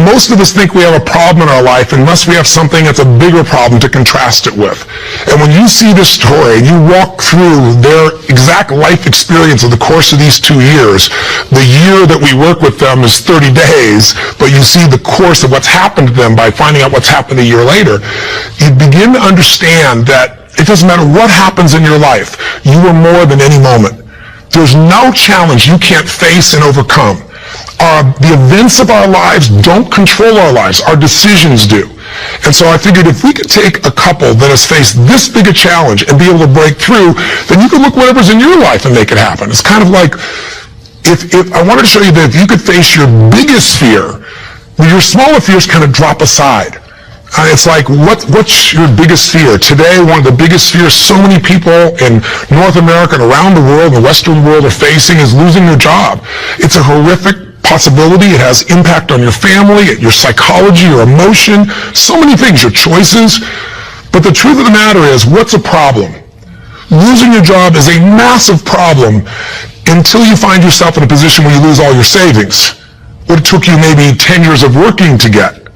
most of us think we have a problem in our life unless we have something that's a bigger problem to contrast it with. And when you see this story and you walk through their exact life experience of the course of these 2 years, the year that we work with them is 30 days, but you see the course of what's happened to them by finding out what's happened a year later, you begin to understand that it doesn't matter what happens in your life, you are more than any moment. There's no challenge you can't face and overcome. The events of our lives don't control our lives. Our decisions do. And so I figured if we could take a couple that has faced this big a challenge and be able to break through, then you can look whatever's in your life and make it happen. It's kind of like, if I wanted to show you that if you could face your biggest fear, your smaller fears kind of drop aside. It's like, what's your biggest fear? Today, one of the biggest fears so many people in North America and around the world, the Western world, are facing is losing their job. It's a horrific possibility. It has impact on your family, your psychology, your emotion, so many things, your choices. But the truth of the matter is, what's a problem? Losing your job is a massive problem until you find yourself in a position where you lose all your savings. What it took you maybe 10 years of working to get.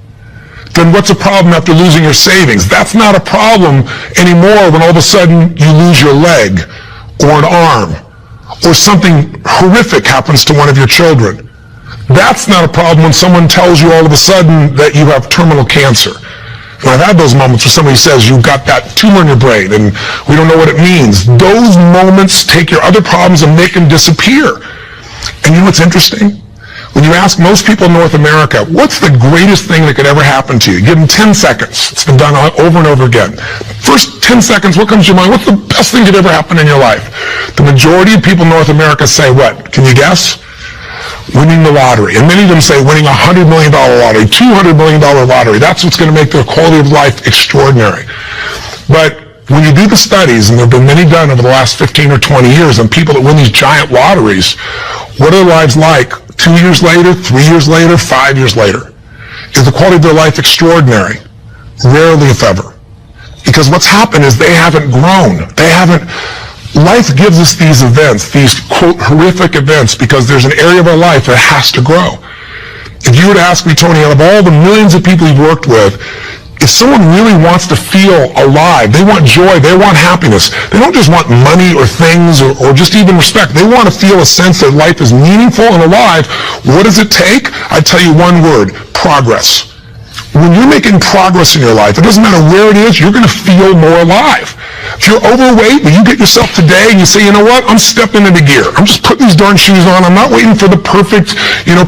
Then what's a problem after losing your savings? That's not a problem anymore when all of a sudden you lose your leg or an arm or something horrific happens to one of your children. That's not a problem when someone tells you all of a sudden that you have terminal cancer. And I've had those moments where somebody says you've got that tumor in your brain and we don't know what it means. Those moments take your other problems and make them disappear. And you know what's interesting? When you ask most people in North America, what's the greatest thing that could ever happen to you? Give them 10 seconds. It's been done over and over again. First 10 seconds, what comes to your mind? What's the best thing that could ever happen in your life? The majority of people in North America say what? Can you guess? Winning the lottery. And many of them say winning a $100 million lottery, $200 million lottery. That's what's going to make their quality of life extraordinary. But when you do the studies, and there have been many done over the last 15 or 20 years on people that win these giant lotteries, what are their lives like? 2 years later, 3 years later, 5 years later? Is the quality of their life extraordinary? Rarely, if ever. Because what's happened is they haven't grown. Life gives us these events, these, quote, horrific events, because there's an area of our life that has to grow. If you were to ask me, Tony, out of all the millions of people you've worked with, if someone really wants to feel alive, they want joy, they want happiness, they don't just want money or things or just even respect. They want to feel a sense that life is meaningful and alive. What does it take? I tell you one word: progress. When you're making progress in your life, it doesn't matter where it is, you're going to feel more alive. If you're overweight, but you get yourself today and you say, you know what, I'm stepping into gear. I'm just putting these darn shoes on. I'm not waiting for the perfect,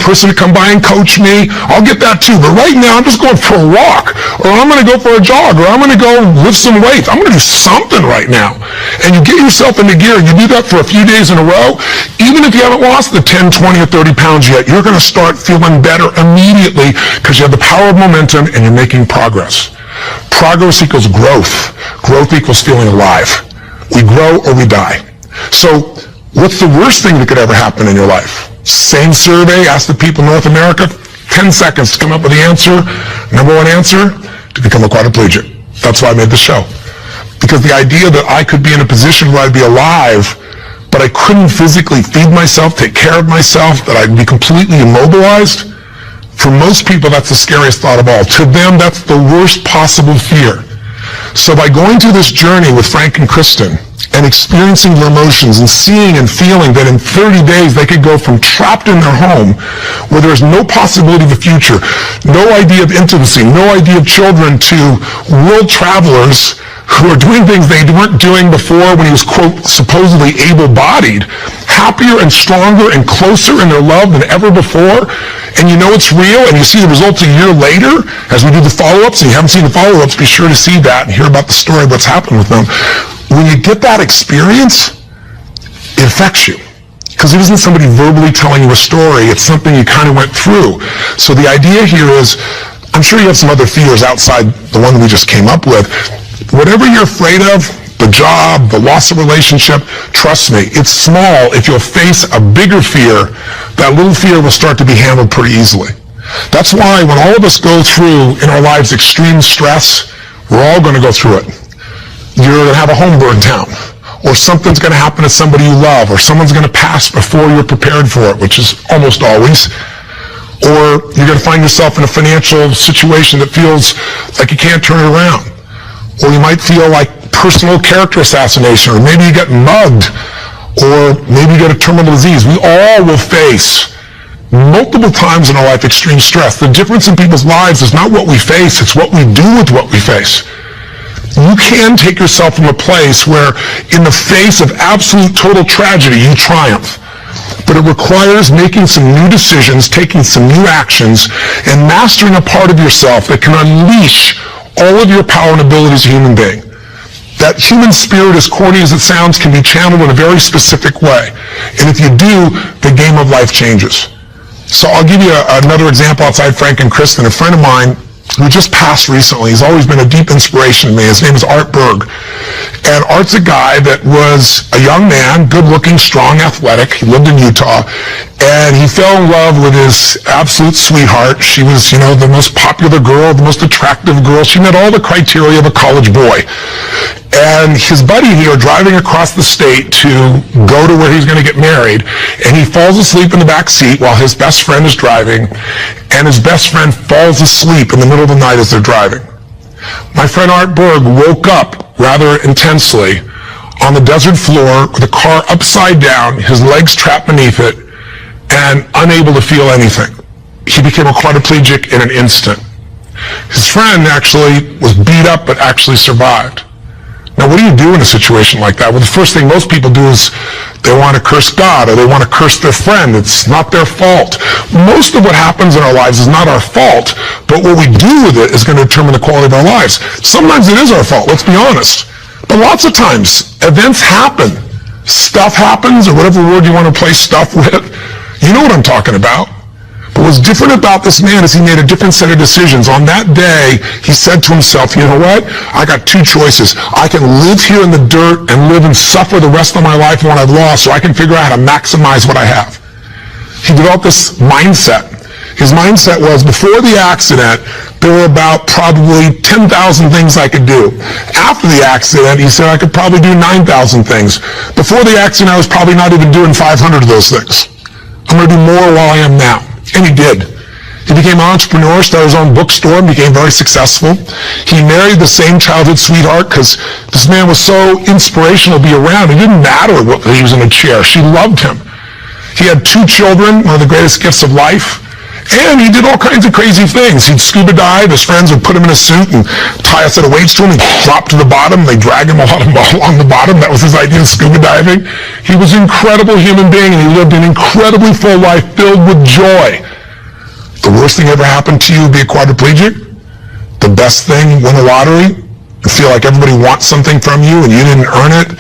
person to come by and coach me. I'll get that too. But right now, I'm just going for a walk, or I'm going to go for a jog, or I'm going to go lift some weights. I'm going to do something right now. And you get yourself into gear, and you do that for a few days in a row. Even if you haven't lost the 10, 20, or 30 pounds yet, you're going to start feeling better immediately because you have the power of momentum and you're making progress. Progress equals growth. Growth equals feeling alive. We grow or we die. So what's the worst thing that could ever happen in your life? Same survey, ask the people in North America, 10 seconds to come up with the answer. Number one answer, to become a quadriplegic. That's why I made the show. Because the idea that I could be in a position where I'd be alive, but I couldn't physically feed myself, take care of myself, that I'd be completely immobilized, for most people, that's the scariest thought of all. To them, that's the worst possible fear. So by going through this journey with Frank and Kristen and experiencing their emotions and seeing and feeling that in 30 days they could go from trapped in their home where there's no possibility of a future, no idea of intimacy, no idea of children, to world travelers who are doing things they weren't doing before when he was, quote, supposedly able-bodied, happier and stronger and closer in their love than ever before, and you know it's real, and you see the results a year later as we do the follow-ups, and you haven't seen the follow-ups, be sure to see that and hear about the story of what's happened with them. When you get that experience, it affects you. Because it isn't somebody verbally telling you a story, it's something you kind of went through. So the idea here is, I'm sure you have some other fears outside the one we just came up with. Whatever you're afraid of, the job, the loss of relationship, trust me, it's small. If you'll face a bigger fear, that little fear will start to be handled pretty easily. That's why when all of us go through in our lives extreme stress, we're all going to go through it. You're going to have a home burn down, or something's going to happen to somebody you love, or someone's going to pass before you're prepared for it, which is almost always. Or you're going to find yourself in a financial situation that feels like you can't turn it around. Or you might feel like personal character assassination, or maybe you get mugged, or maybe you get a terminal disease. We all will face multiple times in our life extreme stress. The difference in people's lives is not what we face, it's what we do with what we face. You can take yourself from a place where in the face of absolute total tragedy you triumph. But it requires making some new decisions, taking some new actions, and mastering a part of yourself that can unleash all of your power and ability as a human being. That human spirit, as corny as it sounds, can be channeled in a very specific way. And if you do, the game of life changes. So I'll give you another example outside Frank and Kristen. A friend of mine who just passed recently, he's always been a deep inspiration to me. His name is Art Berg. And Art's a guy that was a young man, good-looking, strong, athletic. He lived in Utah. And he fell in love with his absolute sweetheart. She was, the most popular girl, the most attractive girl. She met all the criteria of a college boy. And his buddy here driving across the state to go to where he's going to get married, and he falls asleep in the back seat while his best friend is driving, and his best friend falls asleep in the middle of the night as they're driving. My friend Art Berg woke up rather intensely on the desert floor with the car upside down, his legs trapped beneath it, and unable to feel anything. He became a quadriplegic in an instant. His friend actually was beat up but actually survived. Now, what do you do in a situation like that? Well, the first thing most people do is they want to curse God or they want to curse their friend. It's not their fault. Most of what happens in our lives is not our fault, but what we do with it is going to determine the quality of our lives. Sometimes it is our fault, let's be honest. But lots of times, events happen. Stuff happens, or whatever word you want to replace stuff with. You know what I'm talking about. But what's different about this man is he made a different set of decisions. On that day, he said to himself, you know what? I got two choices. I can live here in the dirt and live and suffer the rest of my life for what I've lost, or I can figure out how to maximize what I have. He developed this mindset. His mindset was, before the accident, there were about probably 10,000 things I could do. After the accident, he said I could probably do 9,000 things. Before the accident, I was probably not even doing 500 of those things. I'm going to do more while I am now. And he did. He became an entrepreneur, started his own bookstore, and became very successful. He married the same childhood sweetheart because this man was so inspirational to be around. It didn't matter what he was in a chair. She loved him. He had 2 children, one of the greatest gifts of life. And he did all kinds of crazy things. He'd scuba dive. His friends would put him in a suit and tie a set of weights to him. He'd drop to the bottom. They'd drag him along the bottom. That was his idea of scuba diving. He was an incredible human being, and he lived an incredibly full life filled with joy. The worst thing ever happened to you would be a quadriplegic. The best thing, win the lottery and feel like everybody wants something from you and you didn't earn it,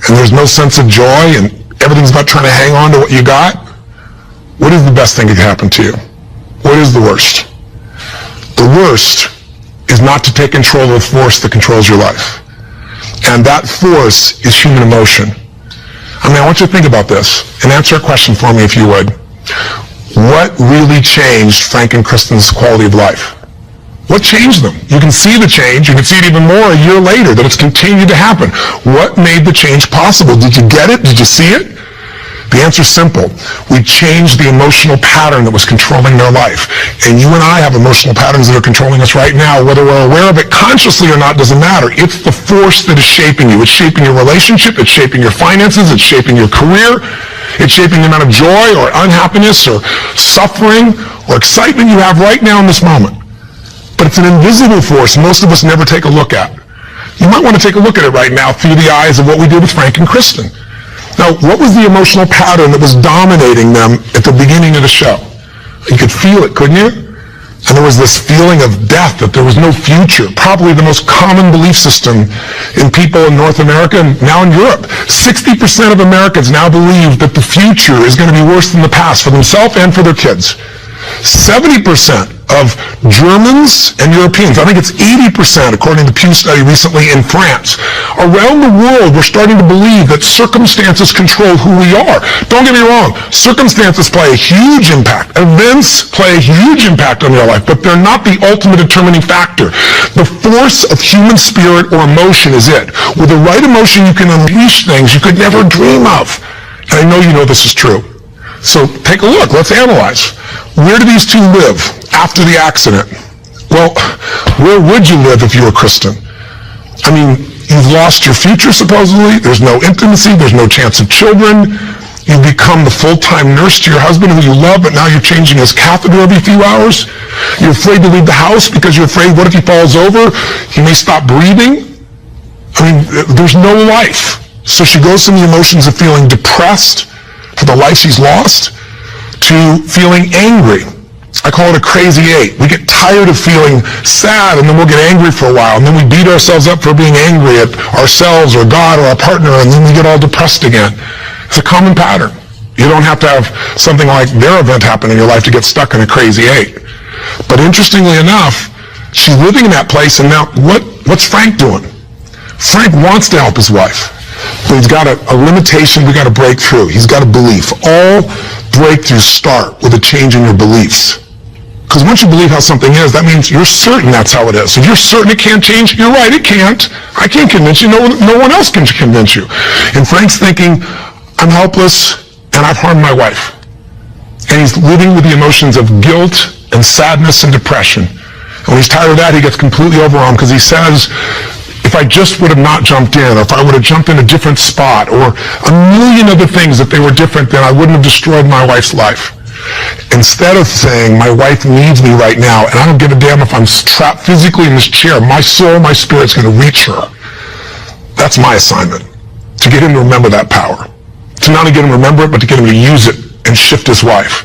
and there's no sense of joy, and everything's about trying to hang on to what you got. What is the best thing that could happen to you? What is the worst? The worst is not to take control of the force that controls your life. And that force is human emotion. I want you to think about this and answer a question for me if you would. What really changed Frank and Kristen's quality of life? What changed them? You can see the change. You can see it even more a year later that it's continued to happen. What made the change possible? Did you get it? Did you see it? The answer is simple. We changed the emotional pattern that was controlling their life. And you and I have emotional patterns that are controlling us right now. Whether we're aware of it consciously or not doesn't matter. It's the force that is shaping you. It's shaping your relationship. It's shaping your finances. It's shaping your career. It's shaping the amount of joy or unhappiness or suffering or excitement you have right now in this moment. But it's an invisible force most of us never take a look at. You might want to take a look at it right now through the eyes of what we did with Frank and Kristen. Now, what was the emotional pattern that was dominating them at the beginning of the show? You could feel it, couldn't you? And there was this feeling of death, that there was no future. Probably the most common belief system in people in North America and now in Europe. 60% of Americans now believe that the future is going to be worse than the past for themselves and for their kids. 70% of Germans and Europeans, I think it's 80% according to the Pew study recently in France. Around the world, we're starting to believe that circumstances control who we are. Don't get me wrong, circumstances play a huge impact. Events play a huge impact on your life, but they're not the ultimate determining factor. The force of human spirit or emotion is it. With the right emotion, you can unleash things you could never dream of. And I know you know this is true. So take a look. Let's analyze. Where do these two live after the accident? Well, where would you live if you were Kristen? I mean, you've lost your future, supposedly. There's no intimacy. There's no chance of children. You've become the full-time nurse to your husband who you love, but now you're changing his catheter every few hours. You're afraid to leave the house because you're afraid, what if he falls over? He may stop breathing. I mean, there's no life. So she goes from the emotions of feeling depressed for the life she's lost to feeling angry. I call it a crazy eight. We get tired of feeling sad, and then we'll get angry for a while, and then we beat ourselves up for being angry at ourselves or God or our partner, and then we get all depressed again. It's a common pattern. You don't have to have something like their event happen in your life to get stuck in a crazy eight. But interestingly enough, she's living in that place, and now what's Frank doing? Frank wants to help his wife, but he's got a limitation we got to break through. He's got a belief. All breakthroughs start with a change in your beliefs. Because once you believe how something is, that means you're certain that's how it is. If you're certain it can't change, you're right, it can't. I can't convince you. No one else can convince you. And Frank's thinking, I'm helpless, and I've harmed my wife. And he's living with the emotions of guilt and sadness and depression. And when he's tired of that, he gets completely overwhelmed because he says, if I just would have not jumped in, or if I would have jumped in a different spot, or a million other things, if they were different, then I wouldn't have destroyed my wife's life. Instead of saying, my wife needs me right now, and I don't give a damn if I'm trapped physically in this chair, my soul, my spirit's going to reach her. That's my assignment, to get him to remember that power. To not only get him to remember it, but to get him to use it and shift his wife.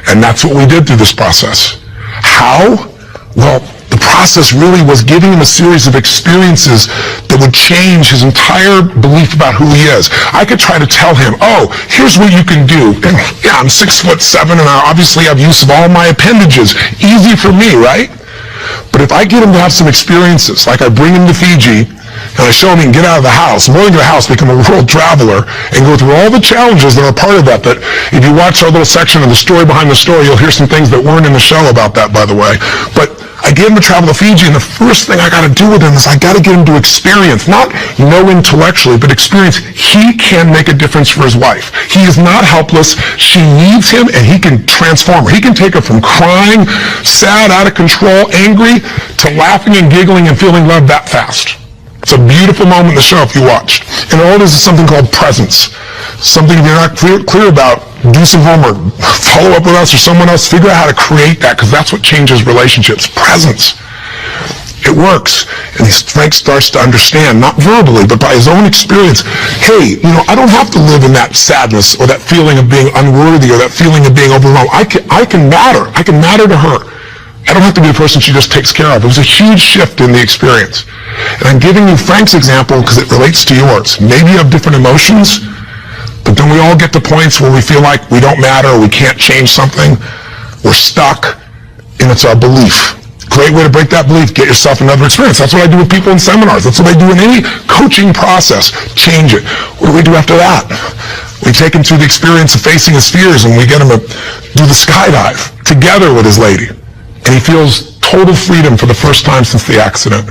And that's what we did through this process. How? Well, the process really was giving him a series of experiences that would change his entire belief about who he is. I could try to tell him, oh, here's what you can do. And yeah, I'm 6'7", and I obviously have use of all my appendages. Easy for me, right? But if I get him to have some experiences, like I bring him to Fiji, and I show him he can get out of the house, more than get out of the house, become a world traveler, and go through all the challenges that are part of that. But if you watch our little section of the story behind the story, you'll hear some things that weren't in the show about that, by the way. But I get him to travel to Fiji, and the first thing I got to do with him is I got to get him to experience, not know intellectually, but experience he can make a difference for his wife. He is not helpless. She needs him, and he can transform her. He can take her from crying, sad, out of control, angry, to laughing and giggling and feeling love that fast. It's a beautiful moment in the show if you watch. And all it is something called presence. Something if you're not clear about, do some homework, follow up with us or someone else, figure out how to create that, because that's what changes relationships. Presence. It works. And Frank starts to understand, not verbally, but by his own experience, hey, I don't have to live in that sadness or that feeling of being unworthy or that feeling of being overwhelmed. I can matter. I can matter to her. I don't have to be the person she just takes care of. It was a huge shift in the experience. And I'm giving you Frank's example because it relates to yours. Maybe you have different emotions, but then we all get to points where we feel like we don't matter, or we can't change something. We're stuck, and it's our belief. Great way to break that belief, get yourself another experience. That's what I do with people in seminars. That's what I do in any coaching process. Change it. What do we do after that? We take him through the experience of facing his fears, and we get him to do the skydive together with his lady. And he feels total freedom for the first time since the accident.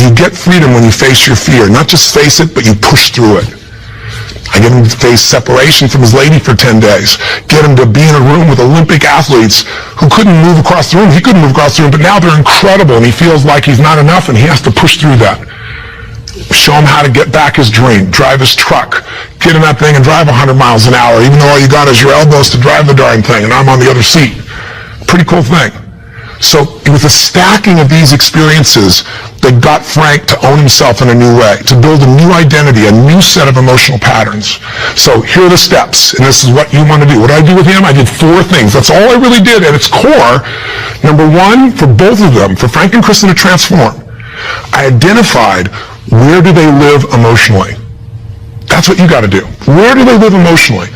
You get freedom when you face your fear. Not just face it, but you push through it. I get him to face separation from his lady for 10 days. Get him to be in a room with Olympic athletes who couldn't move across the room. He couldn't move across the room, but now they're incredible, and he feels like he's not enough, and he has to push through that. Show him how to get back his dream, drive his truck, get in that thing and drive 100 miles an hour, even though all you got is your elbows to drive the darn thing, and I'm on the other seat. Pretty cool thing. So it was a stacking of these experiences that got Frank to own himself in a new way, to build a new identity, a new set of emotional patterns. So here are the steps, and this is what you want to do. What did I do with him? I did 4 things. That's all I really did at its core. Number 1, for both of them, for Frank and Kristen to transform, I identified where do they live emotionally. That's what you got to do. Where do they live emotionally?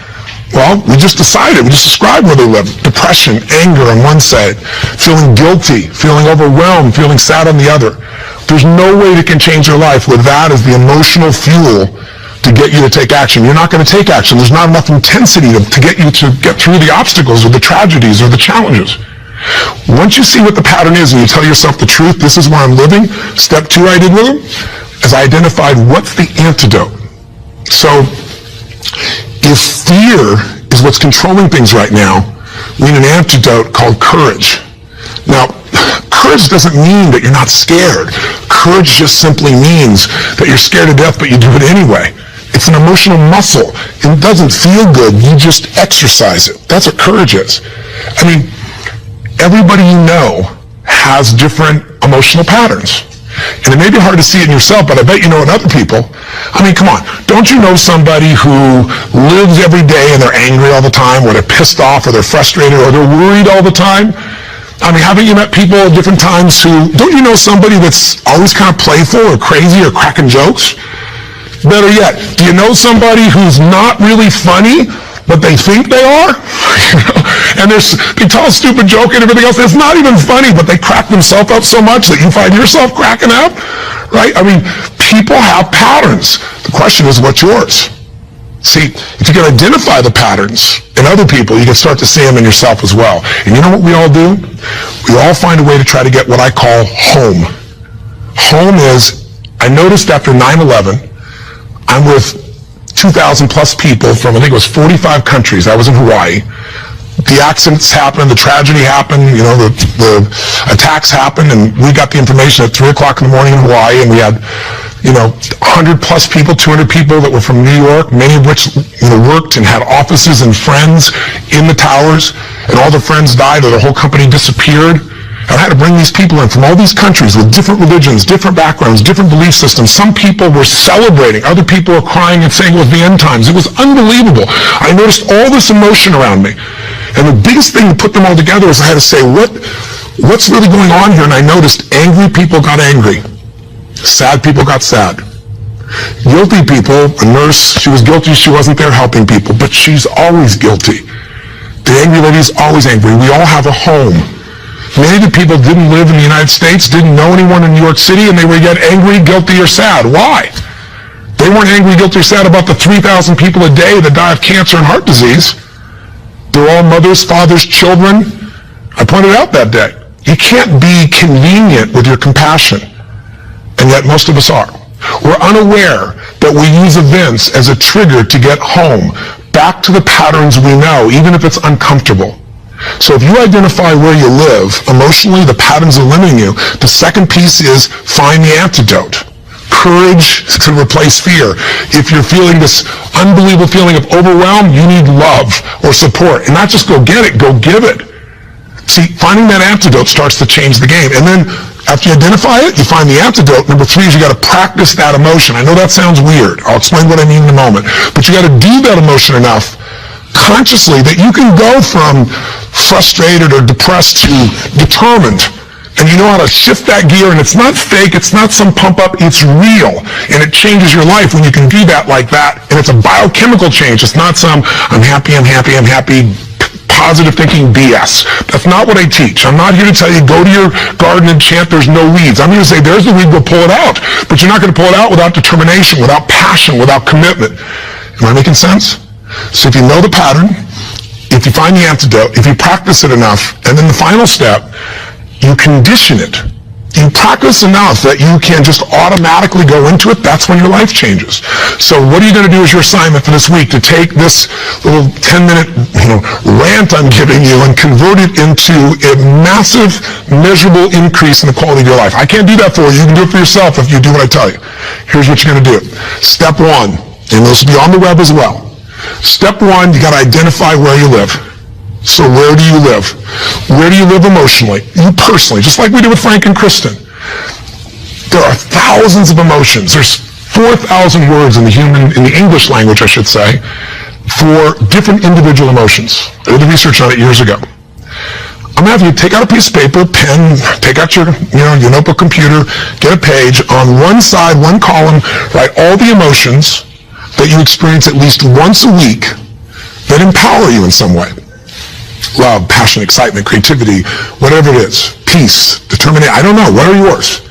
Well, we just decided, we just described where they live. Depression, anger on one side, feeling guilty, feeling overwhelmed, feeling sad on the other. There's no way that can change your life with that as the emotional fuel to get you to take action. You're not going to take action. There's not enough intensity to get you to get through the obstacles or the tragedies or the challenges. Once you see what the pattern is and you tell yourself the truth, this is where I'm living, step 2 I did with them, is I identified what's the antidote. So if fear is what's controlling things right now. We need an antidote called courage. Now, courage doesn't mean that you're not scared. Courage just simply means that you're scared to death, but you do it anyway. It's an emotional muscle. It doesn't feel good. You just exercise it. That's what courage is. I mean, everybody you know has different emotional patterns. And it may be hard to see it in yourself, but I bet you know in other people. I mean, come on. Don't you know somebody who lives every day and they're angry all the time, or they're pissed off, or they're frustrated, or they're worried all the time? I mean, haven't you met people at different times who, don't you know somebody that's always kind of playful or crazy or cracking jokes? Better yet, do you know somebody who's not really funny, but they think they are? And they tell a stupid joke and everything else. It's not even funny, but they crack themselves up so much that you find yourself cracking up, right? I mean, people have patterns. The question is, what's yours? See, if you can identify the patterns in other people, you can start to see them in yourself as well. And you know what we all do? We all find a way to try to get what I call home. Home is, I noticed after 9/11, I'm with 2,000 plus people from, I think it was 45 countries. I was in Hawaii. The accidents happened, the tragedy happened, you know, the attacks happened, and we got the information at 3 o'clock in the morning in Hawaii, and we had, you know, 100 plus people, 200 people that were from New York, many of which, you know, worked and had offices and friends in the towers, and all their friends died or their whole company disappeared. I had to bring these people in from all these countries with different religions, different backgrounds, different belief systems. Some people were celebrating. Other people were crying and saying it was the end times. It was unbelievable. I noticed all this emotion around me. And the biggest thing to put them all together is I had to say, what's really going on here? And I noticed angry people got angry. Sad people got sad. Guilty people, a nurse, she was guilty. She wasn't there helping people, but she's always guilty. The angry lady is always angry. We all have a home. Many of the people didn't live in the United States, didn't know anyone in New York City, and they were yet angry, guilty, or sad. Why? They weren't angry, guilty, or sad about the 3,000 people a day that die of cancer and heart disease. They're all mothers, fathers, children. I pointed out that day. You can't be convenient with your compassion, and yet most of us are. We're unaware that we use events as a trigger to get home, back to the patterns we know, even if it's uncomfortable. So if you identify where you live, emotionally, the patterns are limiting you, the second piece is find the antidote. Courage can replace fear. If you're feeling this unbelievable feeling of overwhelm, you need love or support. And not just go get it, go give it. See, finding that antidote starts to change the game. And then after you identify it, you find the antidote. Number 3 is you got to practice that emotion. I know that sounds weird. I'll explain what I mean in a moment. But you got to do that emotion enough consciously that you can go from frustrated or depressed to determined, and you know how to shift that gear, and it's not fake, it's not some pump up, it's real, and it changes your life when you can do that like that, and it's a biochemical change. It's not some I'm happy, positive thinking BS. That's not what I teach. I'm not here to tell you go to your garden and chant there's no weeds. I'm here to say there's the weed, go pull it out, but you're not going to pull it out without determination, without passion, without commitment. Am I making sense? So if you know the pattern, if you find the antidote, if you practice it enough, and then the final step, you condition it. You practice enough that you can just automatically go into it. That's when your life changes. So what are you going to do as your assignment for this week? To take this little 10-minute rant I'm giving you and convert it into a massive, measurable increase in the quality of your life. I can't do that for you. You can do it for yourself if you do what I tell you. Here's what you're going to do. Step 1, and this will be on the web as well. Step 1, you got to identify where you live. So where do you live? Where do you live emotionally? You personally, just like we did with Frank and Kristen. There are thousands of emotions. There's 4,000 words in the English language, I should say, for different individual emotions. I did the research on it years ago. I'm going to have you take out a piece of paper, pen, take out your notebook, computer, get a page. On one side, one column, write all the emotions that you experience at least once a week that empower you in some way. Love, passion, excitement, creativity, whatever it is. Peace, determination, I don't know. What are yours?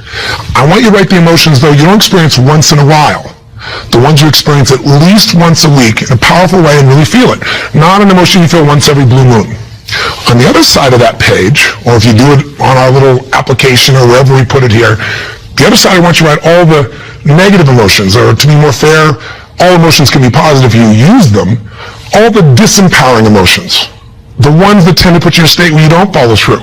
I want you to write the emotions, though, you don't experience once in a while. The ones you experience at least once a week in a powerful way and really feel it. Not an emotion you feel once every blue moon. On the other side of that page, or if you do it on our little application or wherever we put it here, the other side I want you to write all the negative emotions, or to be more fair, all emotions can be positive if you use them. all the disempowering emotions, the ones that tend to put you in a state where you don't follow through.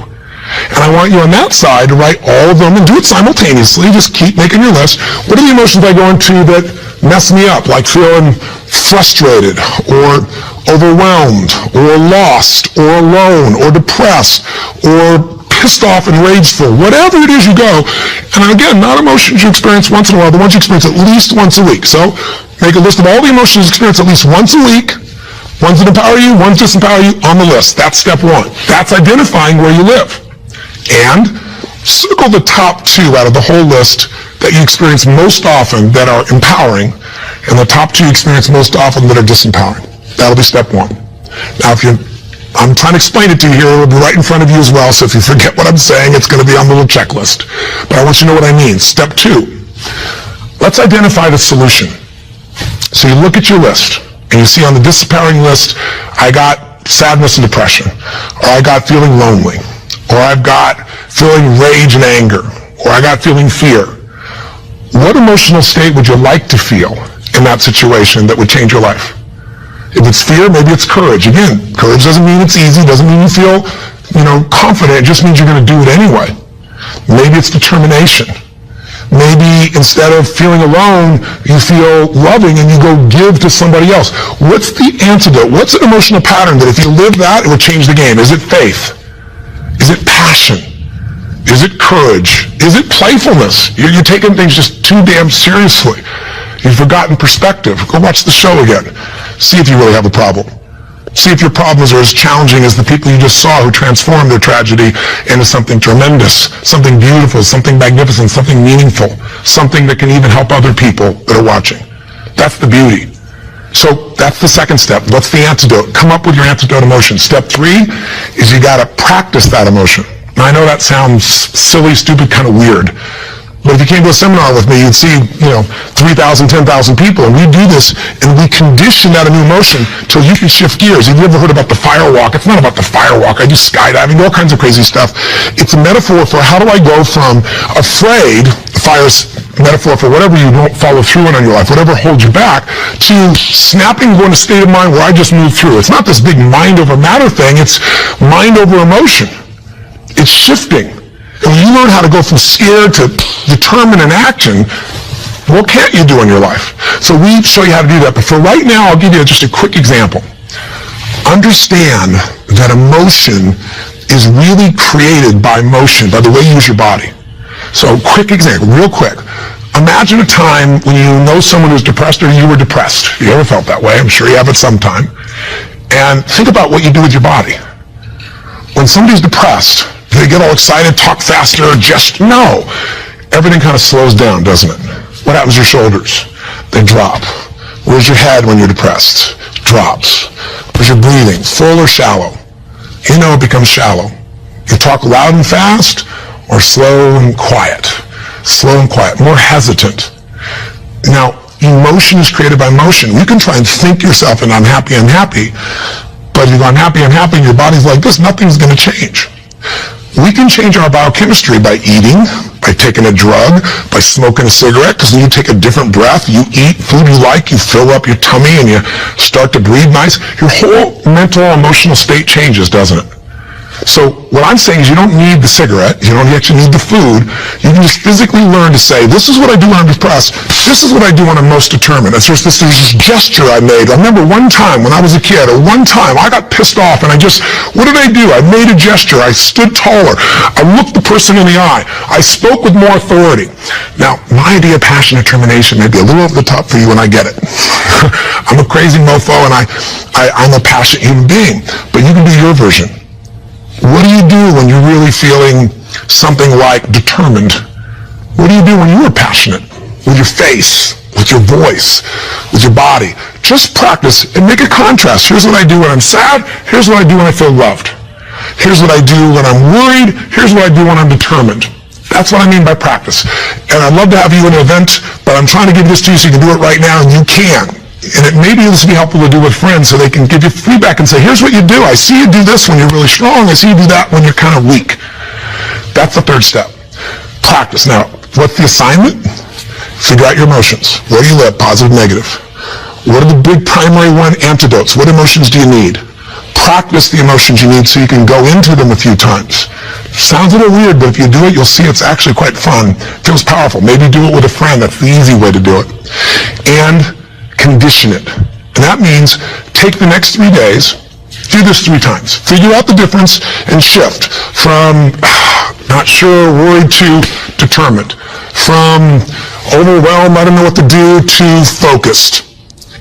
And I want you on that side to write all of them and do it simultaneously. Just keep making your list. What are the emotions I go into that mess me up, like feeling frustrated or overwhelmed or lost or alone or depressed or pissed off and rageful, whatever it is you go. And again, not emotions you experience once in a while, the ones you experience at least once a week. So make a list of all the emotions you experience at least once a week, ones that empower you, ones that disempower you, on the list. That's step one. That's identifying where you live. And circle the top two out of the whole list that you experience most often that are empowering, and the top two you experience most often that are disempowering. That'll be step one. Now, I'm trying to explain it to you here, it'll be right in front of you as well, so if you forget what I'm saying, it's going to be on the little checklist. But I want you to know what I mean. Step two, let's identify the solution. So you look at your list, and you see on the disempowering list, I got sadness and depression, or I got feeling lonely, or I've got feeling rage and anger, or I got feeling fear. What emotional state would you like to feel in that situation that would change your life? If it's fear, maybe it's courage. Again, courage doesn't mean it's easy, doesn't mean you feel, confident. It just means you're going to do it anyway. Maybe it's determination. Maybe instead of feeling alone, you feel loving and you go give to somebody else. What's the antidote? What's an emotional pattern that if you live that, it would change the game? Is it faith? Is it passion? Is it courage? Is it playfulness? You're taking things just too damn seriously. You've forgotten perspective. Go watch the show again. See if you really have a problem. See if your problems are as challenging as the people you just saw who transformed their tragedy into something tremendous, something beautiful, something magnificent, something meaningful, something that can even help other people that are watching. That's the beauty. So that's the second step. What's the antidote? Come up with your antidote emotion. Step three is you got to practice that emotion. Now, I know that sounds silly, stupid, kind of weird. But if you came to a seminar with me, you'd see, 3,000, 10,000 people, and we do this, and we condition that a new emotion till you can shift gears. Have you ever heard about the fire walk? It's not about the fire walk. I do skydiving, all kinds of crazy stuff. It's a metaphor for how do I go from afraid, fire's metaphor for whatever you don't follow through on your life, whatever holds you back, to snapping, going to a state of mind where I just move through. It's not this big mind over matter thing. It's mind over emotion. It's shifting. And when you learn how to go from scared to determined in action, what can't you do in your life? So we show you how to do that. But for right now, I'll give you just a quick example. Understand that emotion is really created by motion, by the way you use your body. So quick example, real quick. Imagine a time when you know someone who's depressed or you were depressed. You ever felt that way? I'm sure you have at some time. And think about what you do with your body. When somebody's depressed, they get all excited, talk faster, no. Everything kind of slows down, doesn't it? What happens to your shoulders? They drop. Where's your head when you're depressed? Drops. Where's your breathing? Full or shallow? You know it becomes shallow. You talk loud and fast or slow and quiet? Slow and quiet, more hesitant. Now, emotion is created by motion. You can try and think yourself and I'm happy, but if you go, I'm happy, and your body's like this, nothing's going to change. We can change our biochemistry by eating, by taking a drug, by smoking a cigarette, because when you take a different breath, you eat food you like, you fill up your tummy, and you start to breathe nice. Your whole mental, emotional state changes, doesn't it? So what I'm saying is you don't need the cigarette, you don't actually need the food, you can just physically learn to say, this is what I do when I'm depressed, this is what I do when I'm most determined. And so there's this gesture I made. I remember one time when I was a kid, or one time I got pissed off and what did I do? I made a gesture, I stood taller, I looked the person in the eye, I spoke with more authority. Now, my idea of passion and determination may be a little over the top for you and I get it. I'm a crazy mofo and I'm a passionate human being, but you can do your version. What do you do when you're really feeling something like determined? What do you do when you are passionate? With your face, with your voice, with your body. Just practice and make a contrast. Here's what I do when I'm sad. Here's what I do when I feel loved. Here's what I do when I'm worried. Here's what I do when I'm determined. That's what I mean by practice. And I'd love to have you in an event, but I'm trying to give this to you so you can do it right now, and you can. And maybe this would be helpful to do with friends so they can give you feedback and say, here's what you do. I see you do this when you're really strong. I see you do that when you're kind of weak. That's the third step. Practice. Now, what's the assignment? Figure out your emotions. Where do you live? Positive, negative. What are the big primary one antidotes? What emotions do you need? Practice the emotions you need so you can go into them a few times. Sounds a little weird, but if you do it, you'll see it's actually quite fun. Feels powerful. Maybe do it with a friend. That's the easy way to do it. And condition it. And that means take the next 3 days, do this 3 times. Figure out the difference and shift from not sure, worried to determined. From overwhelmed, I don't know what to do, to focused.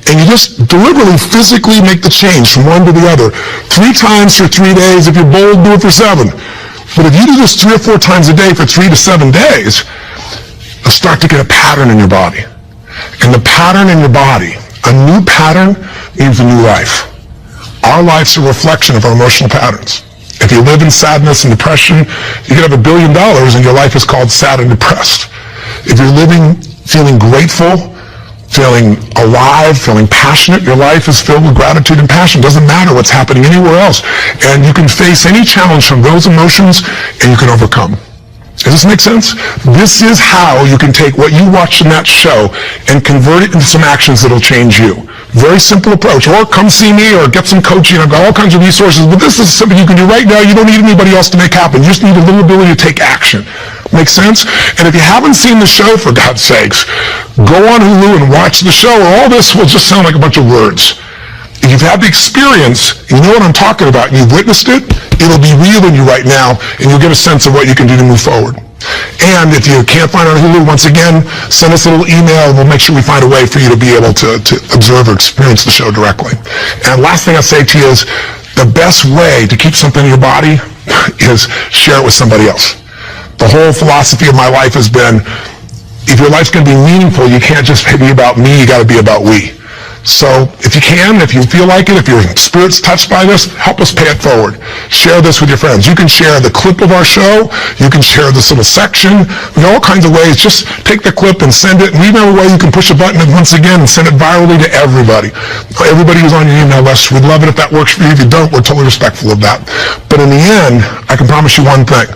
And you just deliberately, physically make the change from one to the other. 3 times for 3 days. If you're bold, do it for 7. But if you do this 3 or 4 times a day for 3 to 7 days, you'll start to get a pattern in your body. And the pattern in your body, a new pattern means a new life. Our life's a reflection of our emotional patterns. If you live in sadness and depression, you could have $1 billion and your life is called sad and depressed. If you're living feeling grateful, feeling alive, feeling passionate, your life is filled with gratitude and passion. Doesn't matter what's happening anywhere else. And you can face any challenge from those emotions and you can overcome. Does this make sense? This is how you can take what you watched in that show and convert it into some actions that'll change you. Very simple approach. Or come see me or get some coaching. I've got all kinds of resources. But this is something you can do right now. You don't need anybody else to make happen. You just need a little ability to take action. Make sense? And if you haven't seen the show, for God's sakes, go on Hulu and watch the show, or all this will just sound like a bunch of words. If you've had the experience, you know what I'm talking about, and you've witnessed it, it'll be real in you right now, and you'll get a sense of what you can do to move forward. And if you can't find it on Hulu, once again, send us a little email, and we'll make sure we find a way for you to be able to observe or experience the show directly. And last thing I'll say to you is, the best way to keep something in your body is share it with somebody else. The whole philosophy of my life has been, if your life's going to be meaningful, you can't just be about me, you got to be about we. So if you can, if you feel like it, if your spirit's touched by this, help us pay it forward. Share this with your friends. You can share the clip of our show. You can share this little section. There are all kinds of ways. Just take the clip and send it. And we know a way you can push a button and once again and send it virally to everybody. Everybody who's on your email list, we'd love it if that works for you. If you don't, we're totally respectful of that. But in the end, I can promise you one thing.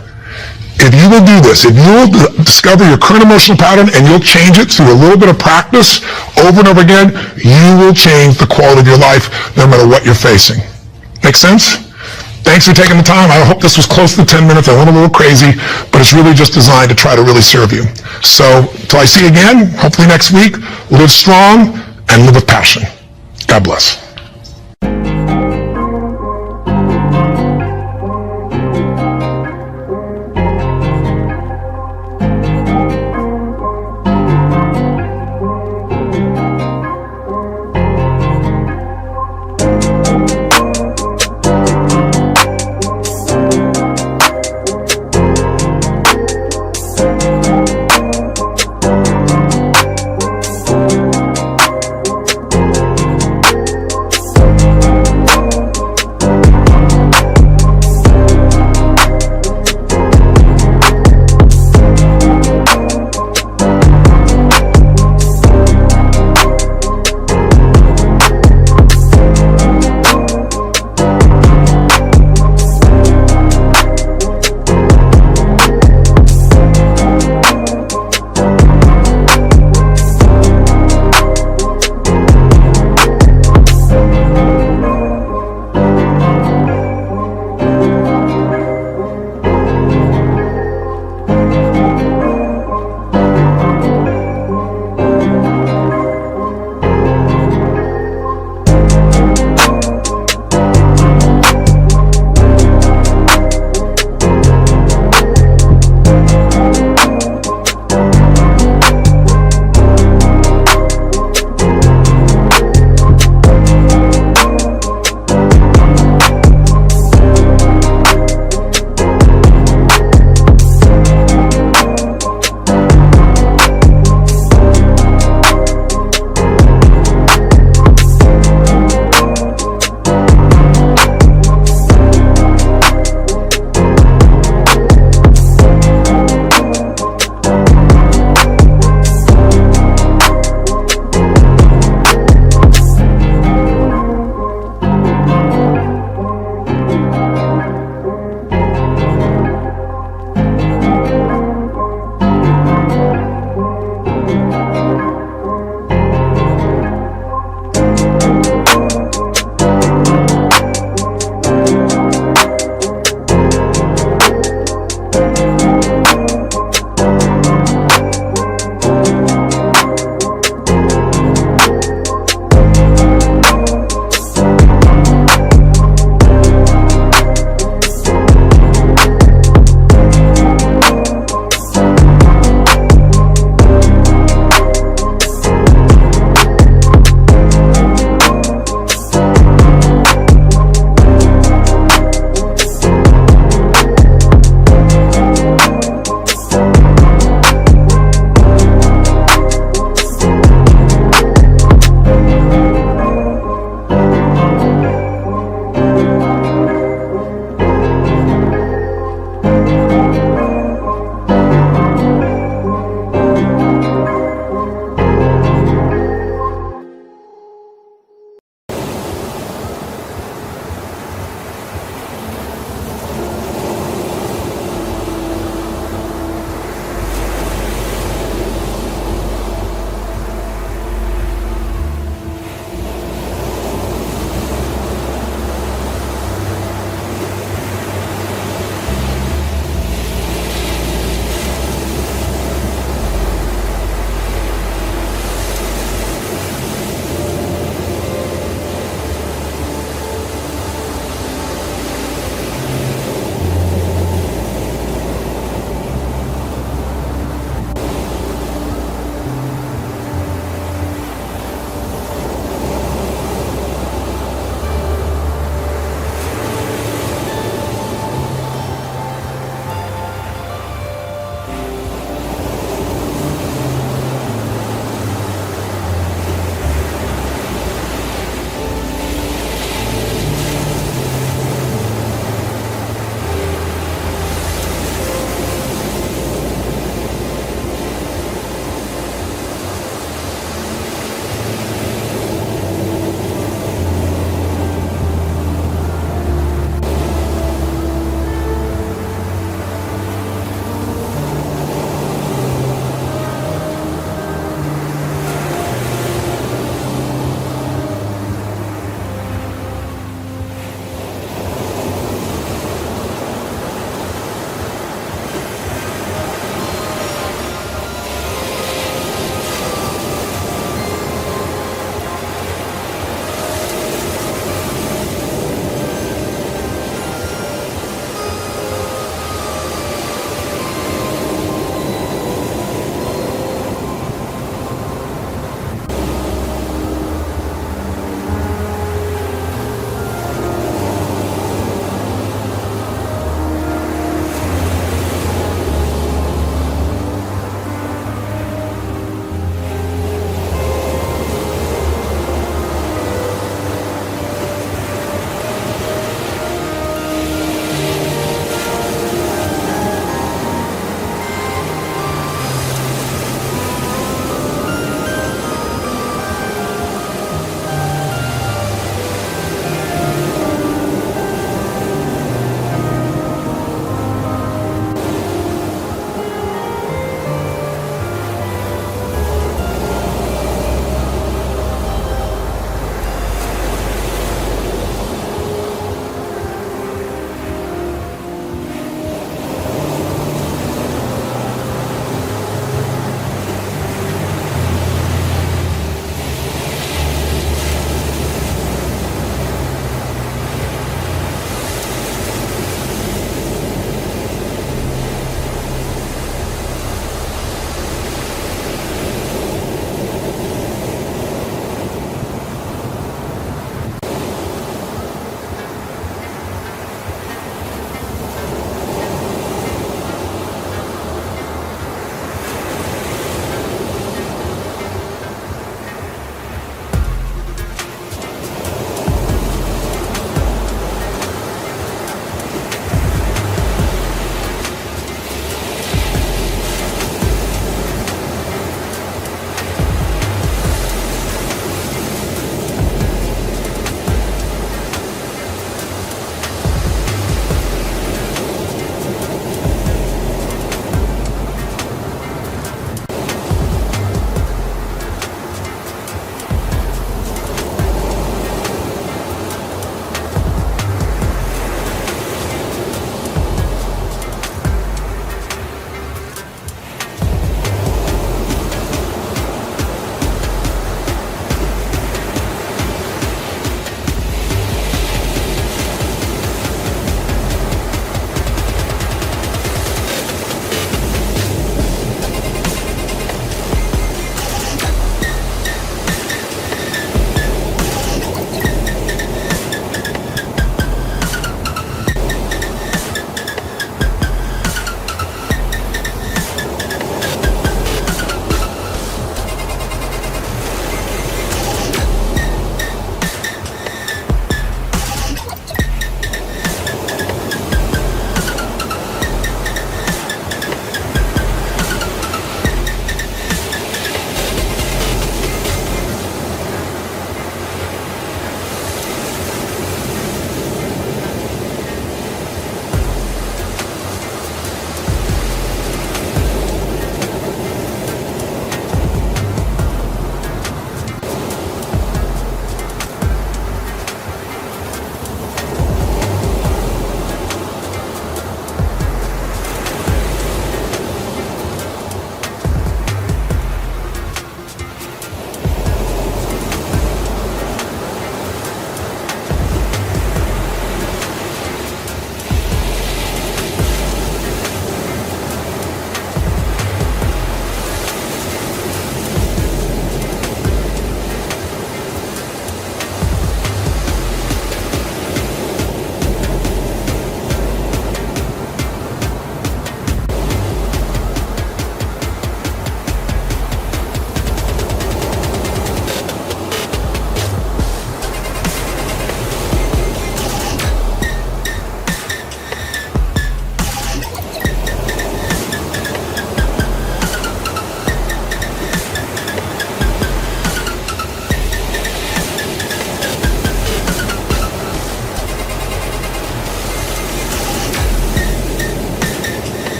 If you will do this, if you will discover your current emotional pattern and you'll change it through a little bit of practice over and over again, you will change the quality of your life no matter what you're facing. Make sense? Thanks for taking the time. I hope this was close to 10 minutes. I went a little crazy, but it's really just designed to try to really serve you. So, till I see you again, hopefully next week, live strong and live with passion. God bless.